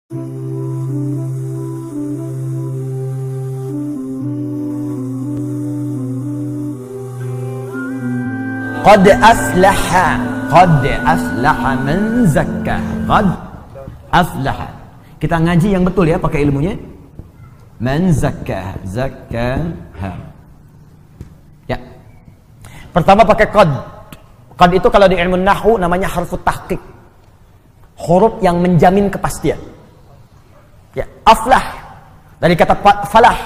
Qad aflaha man zakka. Qad aflaha. Kita ngaji yang betul ya, pakai ilmunya. Man zakka, zakkaha. Ya. Pertama pakai qad. Qad itu kalau di ilmu nahwu namanya harfu tahqiq. Huruf yang menjamin kepastian. Ya, aflah dari kata falah.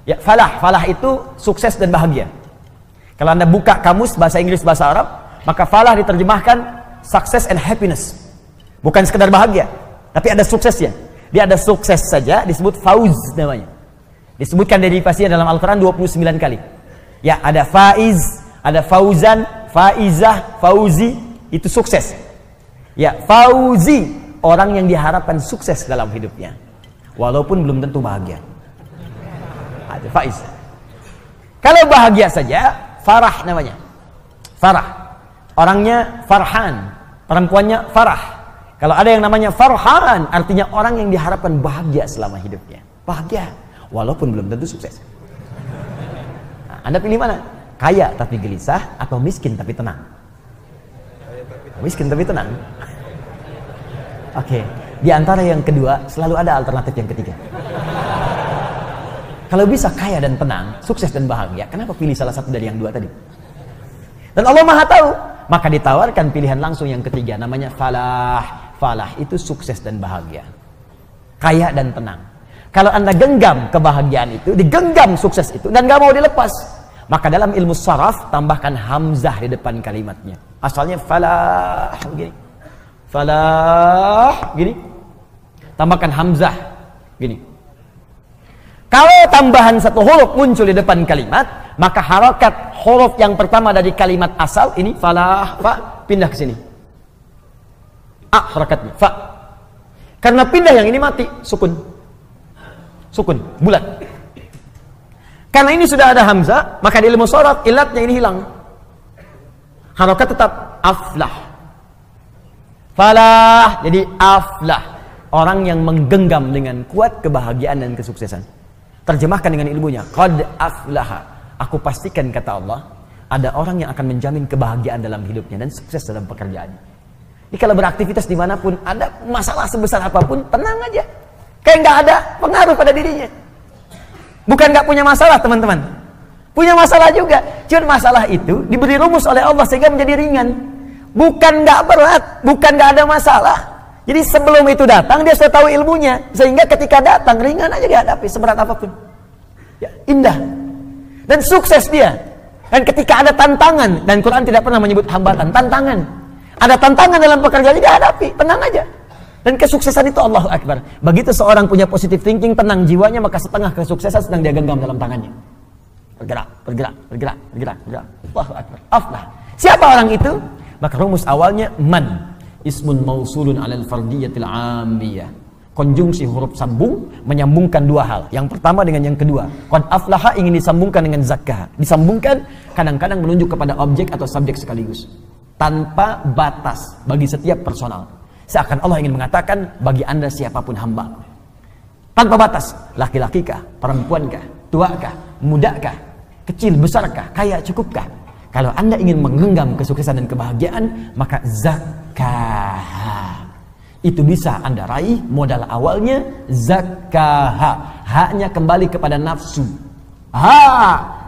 Ya, falah itu sukses dan bahagia. Kalau Anda buka kamus bahasa Inggris, bahasa Arab, maka falah diterjemahkan success and happiness. Bukan sekedar bahagia, tapi ada suksesnya. Dia ada sukses saja, disebut fauz namanya. Disebutkan derivasinya dalam Al-Quran 29 kali. Ya, ada faiz, ada fauzan, faizah, fauzi, itu sukses. Ya, fauzi, orang yang diharapkan sukses dalam hidupnya. Walaupun belum tentu bahagia. Ada faiz. Kalau bahagia saja, farah namanya. Farah. Orangnya farhan, perempuannya farah. Kalau ada yang namanya farhan, artinya orang yang diharapkan bahagia selama hidupnya. Bahagia, walaupun belum tentu sukses. Nah, Anda pilih mana? Kaya tapi gelisah atau miskin tapi tenang? Miskin tapi tenang. Oke, di antara yang kedua selalu ada alternatif yang ketiga. Kalau bisa kaya dan tenang, sukses dan bahagia, kenapa pilih salah satu dari yang dua tadi? Dan Allah Maha tahu, maka ditawarkan pilihan langsung yang ketiga, namanya falah. Falah itu sukses dan bahagia, kaya dan tenang. Kalau Anda genggam kebahagiaan itu, digenggam sukses itu, dan gak mau dilepas, maka dalam ilmu saraf tambahkan hamzah di depan kalimatnya. Asalnya falah, gini. Falah, gini. Tambahkan hamzah, gini. Kalau tambahan satu huruf muncul di depan kalimat, maka harokat huruf yang pertama dari kalimat asal ini falah, fa, pindah ke sini. A harakatnya, fa. Karena pindah yang ini mati, sukun. Sukun, bulat. Karena ini sudah ada hamzah, maka di ilmu sharaf ilatnya ini hilang. Harokat tetap aflah. Falah, jadi aflah. Orang yang menggenggam dengan kuat kebahagiaan dan kesuksesan. Terjemahkan dengan ilmunya, qad aflaha. Aku pastikan, kata Allah, ada orang yang akan menjamin kebahagiaan dalam hidupnya dan sukses dalam pekerjaannya. Jadi kalau beraktivitas dimanapun, ada masalah sebesar apapun, tenang aja. Kayak nggak ada pengaruh pada dirinya. Bukan nggak punya masalah, teman-teman. Punya masalah juga. Cuma masalah itu diberi rumus oleh Allah sehingga menjadi ringan. Bukan nggak berat, bukan nggak ada masalah. Jadi sebelum itu datang, dia sudah tahu ilmunya. Sehingga ketika datang, ringan aja dihadapi, seberat apapun. Ya, indah. Dan sukses dia. Dan ketika ada tantangan, dan Quran tidak pernah menyebut hambatan, tantangan. Ada tantangan dalam pekerjaan, dihadapi, tenang aja. Dan kesuksesan itu Allahu Akbar. Begitu seorang punya positive thinking, tenang jiwanya, maka setengah kesuksesan sedang dia genggam dalam tangannya. Bergerak, bergerak, bergerak, bergerak, bergerak. Allahu Akbar. Aflah. Siapa orang itu? Maka rumus awalnya man. Ismun mausulun alal fardiyatil amiyah. Konjungsi huruf sambung menyambungkan dua hal. Yang pertama dengan yang kedua. Qad aflaha ingin disambungkan dengan zakah. Disambungkan kadang-kadang menunjuk kepada objek atau subjek sekaligus. Tanpa batas bagi setiap personal. Seakan Allah ingin mengatakan bagi Anda siapapun hamba. Tanpa batas. Laki-laki kah? Perempuan kah? Tua kah? Muda kah? Kecil, besar kah? Kaya, cukup kah? Kalau Anda ingin menggenggam kesuksesan dan kebahagiaan, maka zakah. Itu bisa Anda raih, modal awalnya zakah. Haknya kembali kepada nafsu.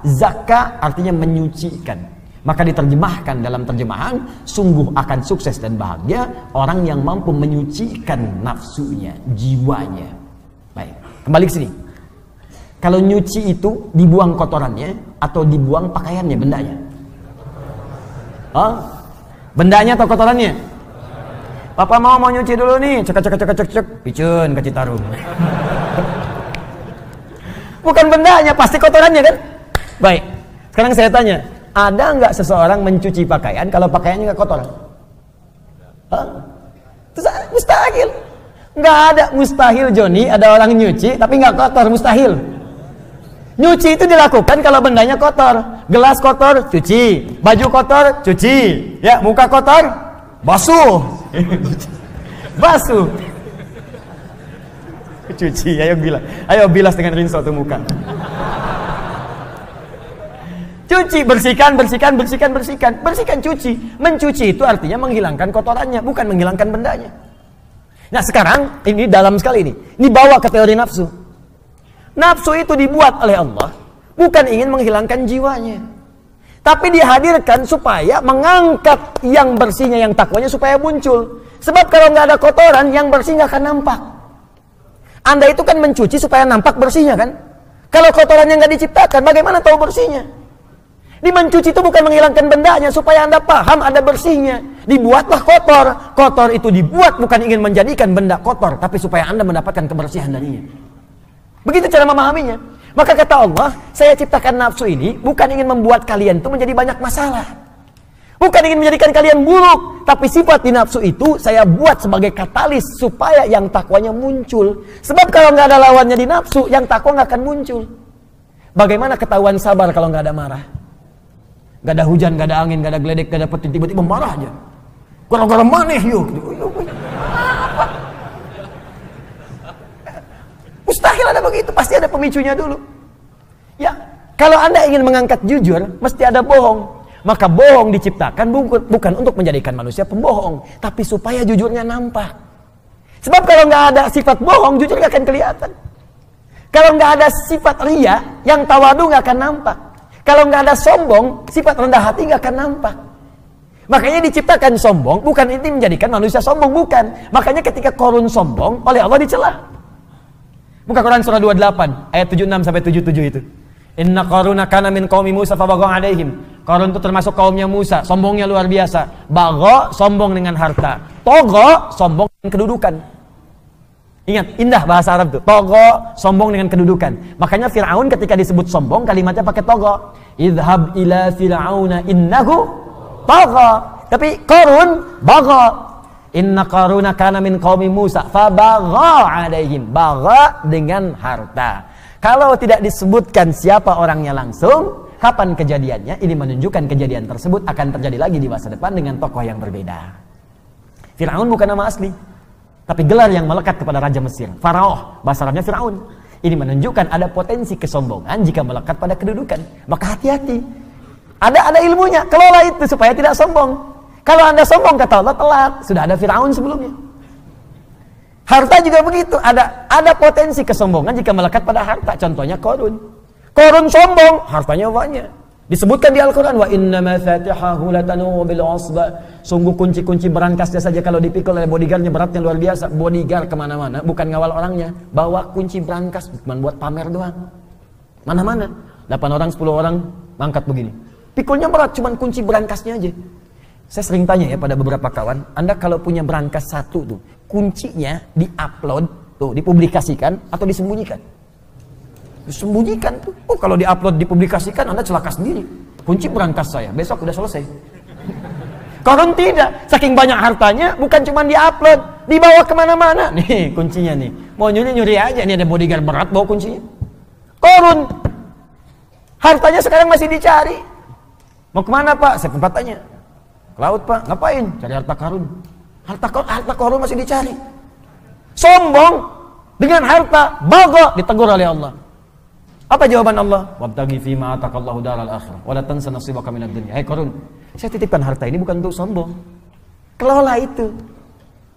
Zakah artinya menyucikan. Maka diterjemahkan dalam terjemahan, sungguh akan sukses dan bahagia orang yang mampu menyucikan nafsunya, jiwanya. Baik, kembali ke sini. Kalau nyuci itu dibuang kotorannya atau dibuang pakaiannya, bendanya? Bendanya atau kotorannya? Papa mau nyuci dulu nih, cek, picun ke Citarum. Bukan bendanya, pasti kotorannya kan? Baik, sekarang saya tanya, ada nggak seseorang mencuci pakaian kalau pakaiannya nggak kotor? Mustahil. Nggak ada, mustahil Joni, ada orang nyuci tapi nggak kotor, mustahil. Nyuci itu dilakukan kalau bendanya kotor. Gelas kotor, cuci. Baju kotor, cuci. Ya, muka kotor, basuh. Basuh. Cuci, ayo bilas. Ayo bilas dengan rinso tuh muka. Cuci, bersihkan, cuci. Mencuci itu artinya menghilangkan kotorannya, bukan menghilangkan bendanya. Nah sekarang, ini dalam sekali ini. Ini bawa ke teori nafsu. Nafsu itu dibuat oleh Allah, bukan ingin menghilangkan jiwanya. Tapi dihadirkan supaya mengangkat yang bersihnya, yang takwanya supaya muncul. Sebab kalau nggak ada kotoran, yang bersih nggak akan nampak. Anda itu kan mencuci supaya nampak bersihnya kan? Kalau kotorannya nggak diciptakan, bagaimana tahu bersihnya? Di mencuci itu bukan menghilangkan bendanya, supaya Anda paham ada bersihnya. Dibuatlah kotor. Kotor itu dibuat bukan ingin menjadikan benda kotor, tapi supaya Anda mendapatkan kebersihan darinya. Begitu cara memahaminya. Maka kata Allah, saya ciptakan nafsu ini bukan ingin membuat kalian itu menjadi banyak masalah. Bukan ingin menjadikan kalian buruk, tapi sifat di nafsu itu saya buat sebagai katalis supaya yang takwanya muncul. Sebab kalau nggak ada lawannya di nafsu, yang takwa nggak akan muncul. Bagaimana ketahuan sabar kalau nggak ada marah? Nggak ada hujan, nggak ada angin, nggak ada geledek, nggak ada petir, tiba-tiba marah aja. Gara-gara maneh yuk. Mustahil ada begitu, pasti ada pemicunya dulu. Ya, kalau Anda ingin mengangkat jujur, mesti ada bohong. Maka bohong diciptakan bukan untuk menjadikan manusia pembohong, tapi supaya jujurnya nampak. Sebab kalau nggak ada sifat bohong, jujur nggak akan kelihatan. Kalau nggak ada sifat ria, yang tawadu nggak akan nampak. Kalau nggak ada sombong, sifat rendah hati nggak akan nampak. Makanya diciptakan sombong, bukan ini menjadikan manusia sombong, bukan. Makanya ketika Qarun sombong, oleh Allah dicela. Buka Quran surah 28 ayat 76 sampai 77 itu. Inna Qaruna kana min qaumi Musa fabagha alaihim. Qarun itu termasuk kaumnya Musa, sombongnya luar biasa. Bagha, sombong dengan harta. Togha, sombong dengan kedudukan. Ingat, indah bahasa Arab tuh. Togha, sombong dengan kedudukan. Makanya Fir'aun ketika disebut sombong, kalimatnya pakai togha. Idhab ila fir'auna innahu togha. Tapi Qarun bagha. Inna Qaruna kana min qaumi Musa fabagha alaihim. Bagha dengan harta. Kalau tidak disebutkan siapa orangnya langsung, kapan kejadiannya, ini menunjukkan kejadian tersebut akan terjadi lagi di masa depan dengan tokoh yang berbeda. Fir'aun bukan nama asli, tapi gelar yang melekat kepada Raja Mesir. Faraoh, bahasa Arabnya Fir'aun. Ini menunjukkan ada potensi kesombongan jika melekat pada kedudukan. Maka hati-hati. Ada ilmunya, kelola itu supaya tidak sombong. Kalau Anda sombong, kata Allah, telat. Sudah ada Fir'aun sebelumnya. Harta juga begitu, ada potensi kesombongan jika melekat pada harta. Contohnya Qarun. Qarun sombong, hartanya banyak. Disebutkan di Al-Quran, wa inna mafatihahu latanu bil usba. Sungguh kunci-kunci berangkasnya saja kalau dipikul oleh bodyguardnya beratnya luar biasa. Bodyguard kemana-mana, bukan ngawal orangnya, bawa kunci berangkas, bukan buat pamer doang. Mana-mana, 8 orang, 10 orang angkat begini. Pikulnya berat, cuman kunci berangkasnya aja. Saya sering tanya ya pada beberapa kawan, Anda kalau punya berangkas satu tuh, kuncinya di-upload, tuh dipublikasikan atau disembunyikan? Disembunyikan tuh. Oh, kalau di-upload dipublikasikan, Anda celaka sendiri. Kunci berangkas saya, besok udah selesai. Qarun tidak, saking banyak hartanya, bukan cuma di-upload, dibawa kemana-mana. Nih kuncinya nih, mau nyuri-nyuri aja, nih ada bodyguard berat bawa kuncinya. Qarun, hartanya sekarang masih dicari. Mau kemana Pak? Saya sempat tanya. Ke laut Pak, ngapain? Cari harta karun. Harta karun masih dicari. Sombong dengan harta, bagha, ditegur oleh Allah. Apa jawaban Allah? Wabtaghi fima ataqallahu daral akhirah wa la tansa nasibaka minad dunya. Hai Qarun, saya titipkan harta ini bukan untuk sombong. Kelola itu.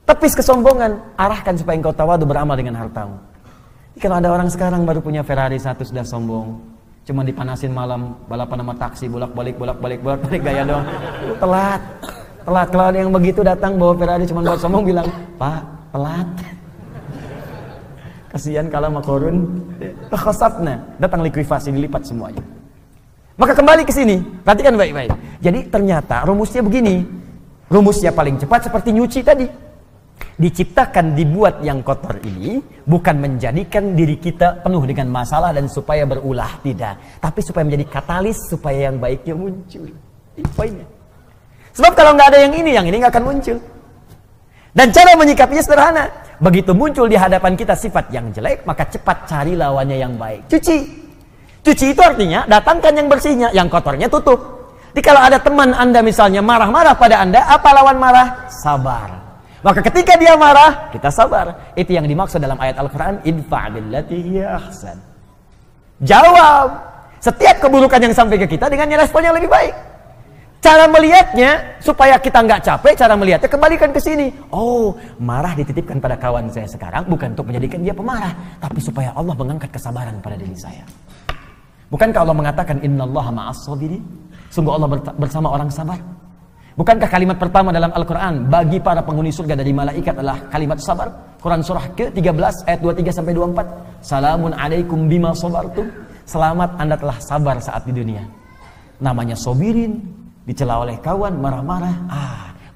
Tepis kesombongan, arahkan supaya engkau tawadu beramal dengan hartamu. Kalau ada orang sekarang baru punya Ferrari 1 sudah sombong. Cuma dipanasin malam, balapan sama taksi, bolak-balik gaya doang. Telat. Kalau ada yang begitu datang bawa Ferrari cuma buat sombong, bilang, Pak, telat. Kasihan kalau sama Qarun, khasabna, datang likuifasi, dilipat semuanya. Maka kembali ke sini, perhatikan baik-baik. Jadi ternyata rumusnya begini. Rumusnya paling cepat seperti nyuci tadi. Diciptakan, dibuat yang kotor ini bukan menjadikan diri kita penuh dengan masalah dan supaya berulah, tidak, tapi supaya menjadi katalis supaya yang baiknya muncul. Ini poinnya. Sebab kalau nggak ada yang ini nggak akan muncul. Dan cara menyikapinya sederhana. Begitu muncul di hadapan kita sifat yang jelek, maka cepat cari lawannya yang baik. Cuci. Cuci itu artinya datangkan yang bersihnya, yang kotornya tutup. Jadi kalau ada teman Anda misalnya marah-marah pada Anda, apa lawan marah? Sabar. Maka ketika dia marah, kita sabar. Itu yang dimaksud dalam ayat Al-Quran, idfa' billati hiya ahsan. Jawab setiap keburukan yang sampai ke kita dengan respon yang lebih baik. Cara melihatnya, supaya kita nggak capek, cara melihatnya kembalikan ke sini. Oh, marah dititipkan pada kawan saya sekarang, bukan untuk menjadikan dia pemarah, tapi supaya Allah mengangkat kesabaran pada diri saya. Bukankah Allah mengatakan, innallaha ma'as sabirin? Sungguh Allah bersama orang sabar. Bukankah kalimat pertama dalam Al-Quran bagi para penghuni surga dari malaikat adalah kalimat sabar? Quran surah ke-13 ayat 23-24. Salamun alaikum bima sabartum. Selamat Anda telah sabar saat di dunia. Namanya sobirin, dicela oleh kawan, marah-marah.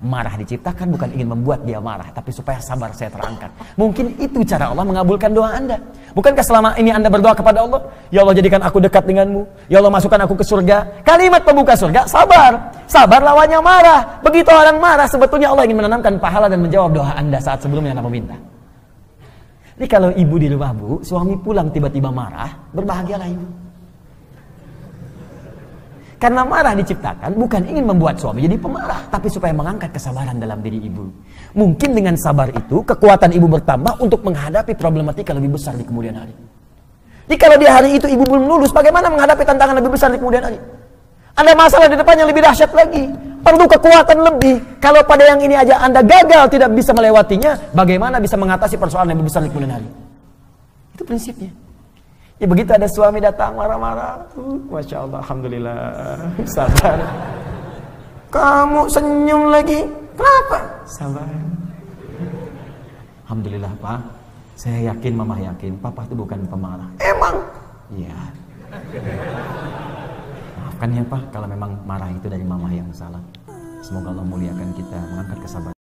Marah diciptakan bukan ingin membuat dia marah, tapi supaya sabar saya terangkat. Mungkin itu cara Allah mengabulkan doa Anda. Bukankah selama ini Anda berdoa kepada Allah, ya Allah jadikan aku dekat denganmu, ya Allah masukkan aku ke surga. Kalimat pembuka surga, sabar. Sabar lawannya marah. Begitu orang marah, sebetulnya Allah ingin menanamkan pahala dan menjawab doa Anda saat sebelumnya Anda meminta. Jadi kalau ibu di rumah bu, suami pulang tiba-tiba marah, berbahagialah ibu. Karena marah diciptakan bukan ingin membuat suami jadi pemarah, tapi supaya mengangkat kesabaran dalam diri ibu. Mungkin dengan sabar itu, kekuatan ibu bertambah untuk menghadapi problematika lebih besar di kemudian hari. Jadi kalau di hari itu ibu belum lulus, bagaimana menghadapi tantangan lebih besar di kemudian hari? Ada masalah di depan yang lebih dahsyat lagi. Perlu kekuatan lebih. Kalau pada yang ini aja Anda gagal tidak bisa melewatinya, bagaimana bisa mengatasi persoalan yang lebih besar di kemudian hari? Itu prinsipnya. Ya begitu ada suami datang marah-marah, Masya Allah, Alhamdulillah, sabar. Kamu senyum lagi, kenapa? Sabar. Alhamdulillah Pak, saya yakin, Mama yakin, Papa itu bukan pemarah. Emang? Iya. Maafkan ya Pak, kalau memang marah itu dari Mama yang salah. Semoga Allah muliakan kita, mengangkat kesabaran.